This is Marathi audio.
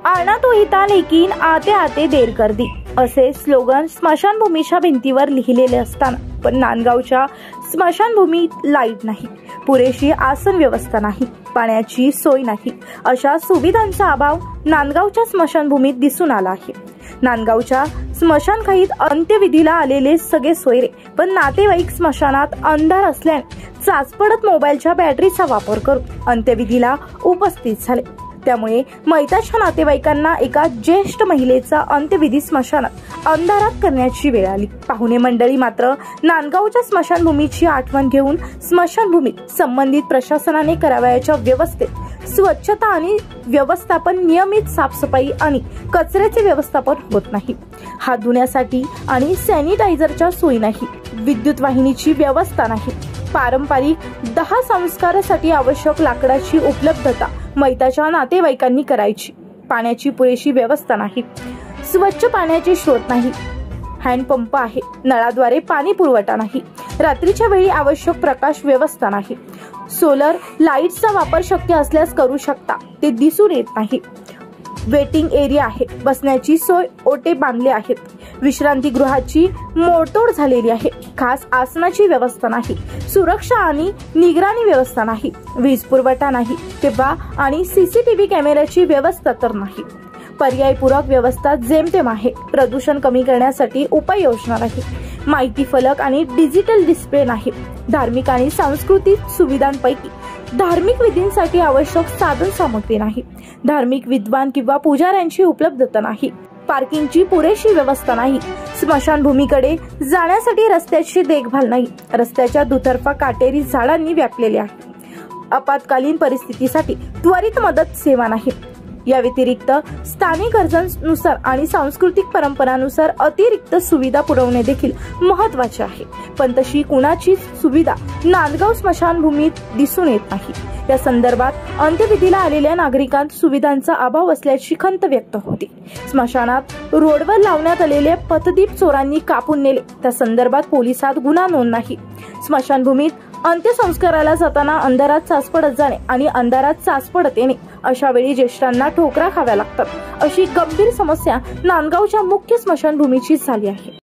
आना तो हिता लेकिन आते आते देर कर दी असे स्लोगन स्मशानभूमीच्या भिंतीवर लिहिलेले असताना पण नांदगावच्या स्मशानभूमीत लाईट नाही, पुरेशी आसन व्यवस्था नाही, पाण्याची सोय नाही, अशा सुविधांचा अभाव नांदगावच्या स्मशानभूमीत दिसून आला आहे। नांदगावच्या स्मशानखाईत अंत्यविधीला आलेले सगळे सोयरे पण नातेवाईक स्मशानात अंधार असल्याने चाचपडत मोबाईलच्या बॅटरीचा वापर करून अंत्यविधीला उपस्थित झाले। त्यामुळे मैताच्या नातेवाईकांना एका ज्येष्ठ महिलेचा अंत्यविधी स्मशानात अंधारात करण्याची वेळ आली। पाहुणे मंडळी मात्र नांदगावच्या स्मशानभूमीची आठवण घेऊन स्मशानभूमीत संबंधित प्रशासनाने करावयाच्या व्यवस्थेत स्वच्छता आणि व्यवस्थापन, नियमित साफसफाई आणि कचऱ्याचे व्यवस्थापन होत नाही। हात धुण्यासाठी आणि सॅनिटायझरच्या सोयी नाही, विद्युत वाहिनीची व्यवस्था नाही, पारंपरिक 10 संस्कारासाठी आवश्यक लाकडाची उपलब्धता मैताच्या नातेवाईकांनी करायची, पाण्याची पुरेशी व्यवस्था नाही, स्वच्छ पाण्याचे स्रोत नाही, हँडपंप आहे, नळाद्वारे पाणी पुरवठा नाही, रात्रीच्या वेळी आवश्यक प्रकाश व्यवस्था नाही, सोलर लाईट्सचा वापर शक्य असल्यास करू शकता ते दिसून येत नाही, वेटिंग एरिया आहे, बसण्याची सोय, ओटे बांधले आहेत, विश्रांतीगृहाची मोडतोड झालेली आहे, खास आसनाची व्यवस्था नाही, सुरक्षा आणि निगराणी व्यवस्था नाही, वीज पुरवठा नाही तेव्हा आणि सीसीटीव्ही कॅमेऱ्याची व्यवस्था तर नाही, पर्यायपूरक व्यवस्था जेमतेम आहे, प्रदूषण कमी करण्यासाठी उपाययोजना नाही, माहिती फलक आणि डिजिटल डिस्प्ले नाही, धार्मिक आणि सांस्कृतिक सुविधांपैकी धार्मिक विधींसाठी आवश्यक साधन सामग्री नाही, धार्मिक विद्वान किंवा पुजाऱ्यांची उपलब्धता नाही, पार्किंगची पुरेशी व्यवस्था नाही, स्मशानभूमीकडे जाण्यासाठी रस्त्याची देखभाल नाही, रस्त्याच्या दुतर्फा काटेरी झाडांनी व्यापलेले आहे, आपत्कालीन परिस्थितीसाठी त्वरित मदत सेवा नाही, या व्यतिरिक्त स्थानिक गरजांनुसार आणि सांस्कृतिक परंपरानुसार अतिरिक्त सुविधा पुरवणे देखील महत्त्वाचे आहे, पण तशी कुणाची सुविधा नांदगाव स्मशानभूमीत दिसून येत नाही। या संदर्भात अंत्यविधीला आलेल्या नागरिकांत सुविधांचा अभाव असल्याची खंत व्यक्त होती। स्मशानात रोडवर लावण्यात आलेले पथदीप चोरांनी कापून नेले, त्या संदर्भात पोलिसात गुन्हा नोंद नाही, स्मशानभूमीत अंत्यसंस्काराला जाताना अंधारात चाचपडत जाणे आणि अंधारात चाचपडत येणे, अशा वेळी ज्येष्ठांना ठोकरा खाव्या लागतात, अशी गंभीर समस्या नांदगावच्या मुख्य स्मशानभूमीची झाली आहे।